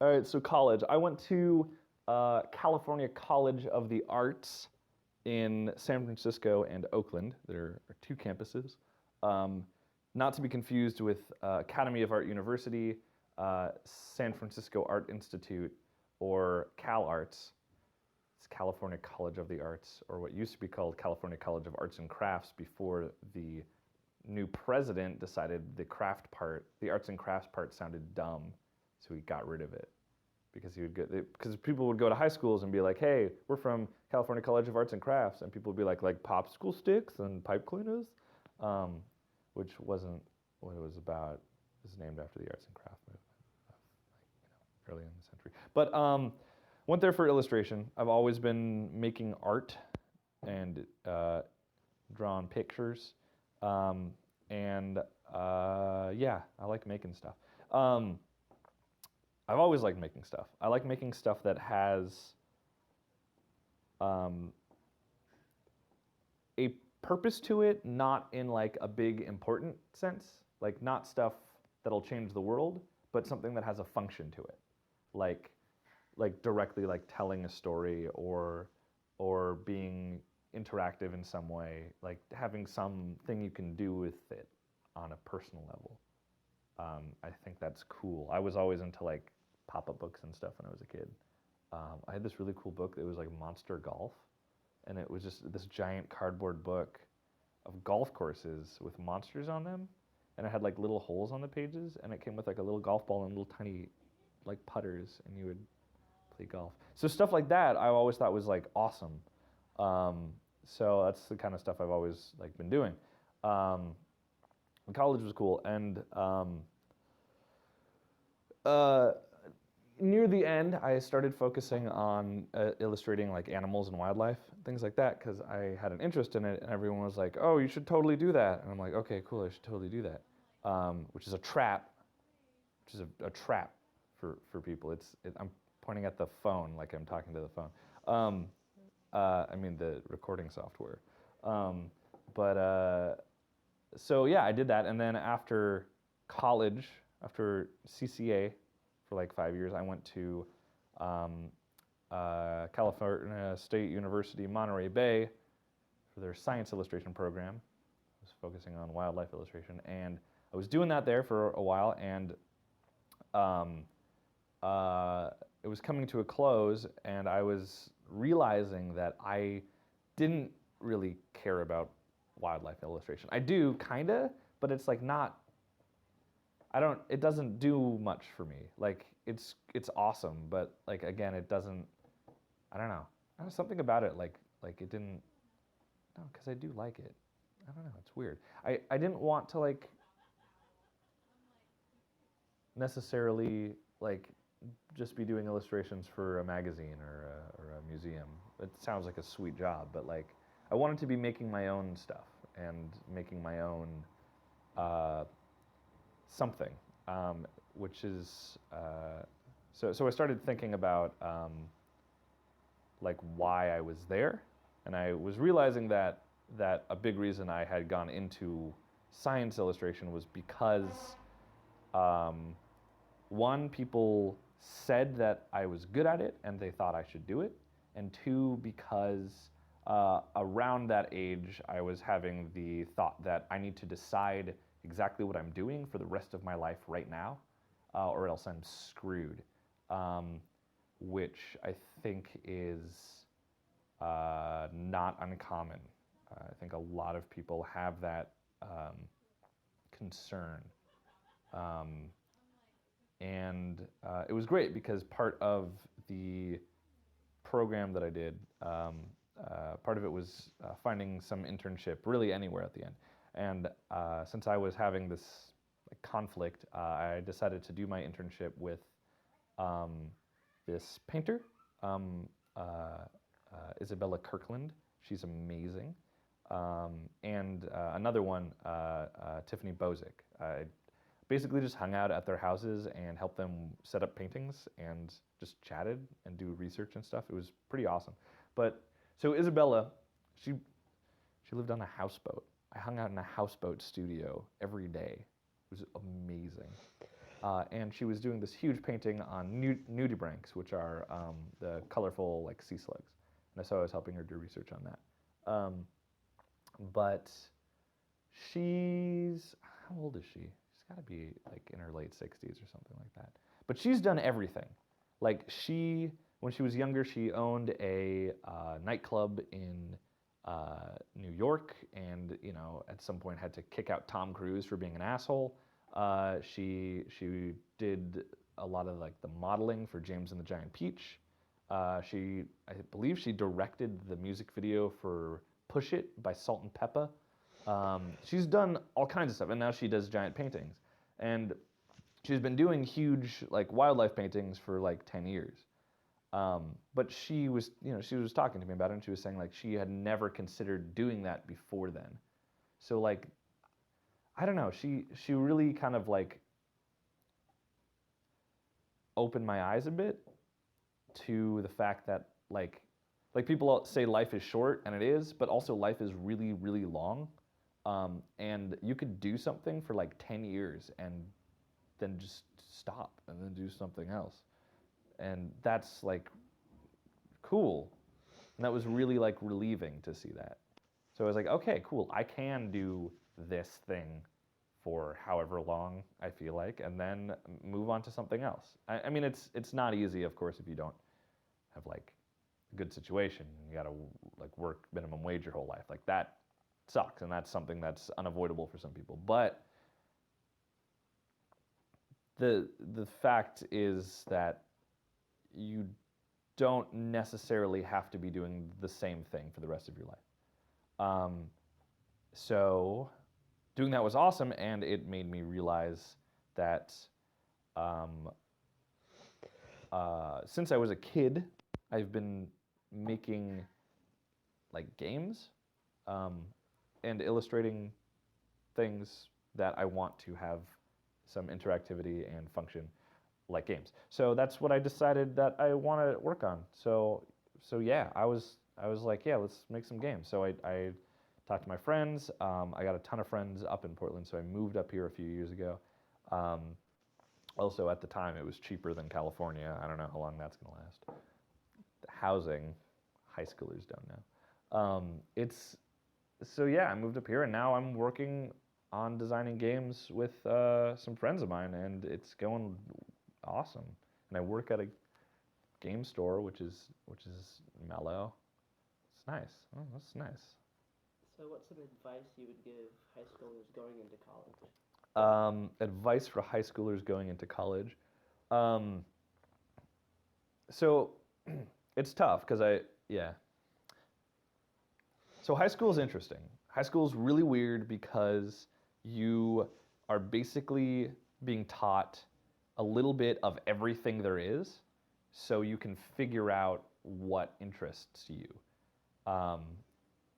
All right, so college. I went to California College of the Arts in San Francisco and Oakland. There are two campuses. Um, Not to be confused with Academy of Art University, San Francisco Art Institute, or Cal Arts. It's California College of the Arts, or what used to be called California College of Arts and Crafts before the new president decided the arts and crafts part sounded dumb, so he got rid of it because because people would go to high schools and be like, "Hey, we're from California College of Arts and Crafts," and people would be like popsicle sticks and pipe cleaners, um, which wasn't what it was about. It was named after the arts and craft movement, early in the century. But went there for illustration. I've always been making art and drawn pictures, um, and yeah, I like making stuff. Um, I've always liked making stuff. I like making stuff that has um, a purpose to it, not in like a big important sense, like not stuff that'll change the world, but something that has a function to it, like directly like telling a story or being interactive in some way, like having something you can do with it on a personal level. I think that's cool. I was always into like pop-up books and stuff when I was a kid. I had this really cool book that was like Monster Golf, and it was just this giant cardboard book of golf courses with monsters on them, and it had like little holes on the pages, and it came with like a little golf ball and little tiny like putters, and you would play golf. So stuff like that, I always thought was like awesome. So that's the kind of stuff I've always like been doing. Um, College was cool, and uh, near the end, I started focusing on illustrating like animals and wildlife, things like that, because I had an interest in it, and everyone was like, "Oh, you should totally do that," and I'm like, "Okay, cool, I should totally do that," which is a trap, which is a trap for people. I'm pointing at the phone like I'm talking to the phone. Um, I mean the recording software. Um, but so yeah, I did that, and then after college, after CCA, for like 5 years, I went to um, California State University, Monterey Bay, for their science illustration program. I was focusing on wildlife illustration, and I was doing that there for a while, and um, it was coming to a close, and I was realizing that I didn't really care about wildlife illustration. I do, kinda, but it's like not. I don't. It doesn't do much for me. Like it's awesome, but like again, it doesn't. I don't know. There's something about it. Like it didn't. No, because I do like it. I don't know. It's weird. I didn't want to like necessarily like just be doing illustrations for a magazine or a museum. It sounds like a sweet job, but like I wanted to be making my own stuff and making my own uh, something, which is so I started thinking about like why I was there, and I was realizing that a big reason I had gone into science illustration was because um, one, people said that I was good at it and they thought I should do it, and two, because around that age I was having the thought that I need to decide exactly what I'm doing for the rest of my life right now, or else I'm screwed. Um, which I think is not uncommon. I think a lot of people have that concern. Um, and it was great because part of the program that I did, part of it was finding some internship really anywhere at the end. And since I was having this like, conflict, I decided to do my internship with um, this painter, um, uh, Isabella Kirkland. She's amazing. And another one, Tiffany Bozick. I basically just hung out at their houses and helped them set up paintings and just chatted and do research and stuff. It was pretty awesome. But so Isabella, she she lived on a houseboat. I hung out in a houseboat studio every day. It was amazing. and she was doing this huge painting on nudibranchs, which are the colorful like sea slugs. And so I was helping her do research on that. But she's, how old is she? She's got to be like in her late 60s or something like that. But she's done everything. Like when she was younger, she owned a nightclub in New York, and at some point had to kick out Tom Cruise for being an asshole. She did a lot of like the modeling for James and the Giant Peach. I believe she directed the music video for Push It by Salt and Peppa. She's done all kinds of stuff, and now she does giant paintings. And she's been doing huge like wildlife paintings for like 10 years. But she was talking to me about it, and she was saying like she had never considered doing that before then. So like, I don't know, she really kind of like opened my eyes a bit to the fact that like people say life is short, and it is, but also life is really, really long. And you could do something for like 10 years and then just stop and then do something else. And that's like cool. And that was really like relieving to see that. So I was like, okay, cool. I can do this thing for however long I feel like, and then move on to something else. I mean, it's not easy, of course, if you don't have like a good situation. You got to like work minimum wage your whole life. Like that sucks, and that's something that's unavoidable for some people. But the fact is that you don't necessarily have to be doing the same thing for the rest of your life. So doing that was awesome, and it made me realize that since I was a kid, I've been making like games and illustrating things that I want to have some interactivity and function like games. So that's what I decided that I want to work on. So yeah, I was like, yeah, let's make some games. So I talked to my friends. I got a ton of friends up in Portland, so I moved up here a few years ago. Also, at the time, it was cheaper than California. I don't know how long that's going to last. The housing, high schoolers don't know. So yeah, I moved up here, and now I'm working on designing games with some friends of mine, and it's going awesome. And I work at a game store, which is mellow. It's nice. Oh, that's nice. So what's some advice you would give high schoolers going into college? Advice for high schoolers going into college. So it's tough because So high school is interesting. High school is really weird because you are basically being taught a little bit of everything there is, so you can figure out what interests you,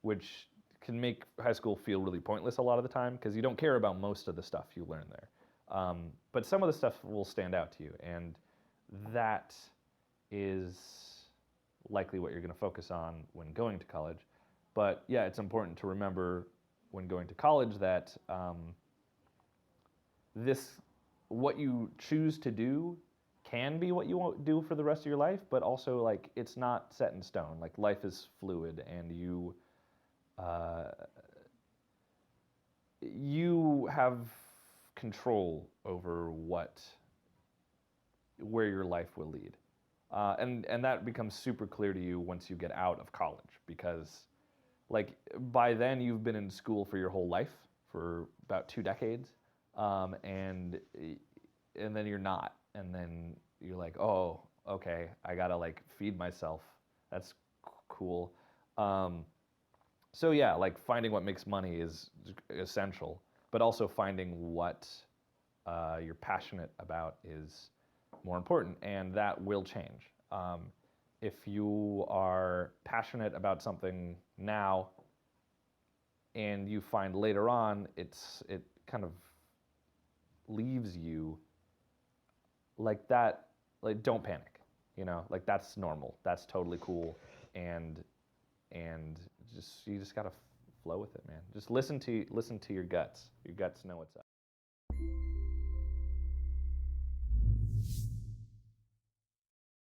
which can make high school feel really pointless a lot of the time because you don't care about most of the stuff you learn there. But some of the stuff will stand out to you, and that is likely what you're going to focus on when going to college. But yeah, it's important to remember when going to college that what you choose to do can be what you won't do for the rest of your life, but also like it's not set in stone. Like life is fluid, and you have control over where your life will lead, and that becomes super clear to you once you get out of college, because like by then you've been in school for your whole life for about 2 decades, and then you're not, and then you're like, oh, okay, I gotta like feed myself. That's cool. So yeah, like finding what makes money is essential, but also finding what you're passionate about is more important, and that will change. If you are passionate about something now and you find later on it kind of leaves you like that, like don't panic, like that's normal, that's totally cool, and you just gotta flow with it, man. Just listen to your guts. Your guts know what's up.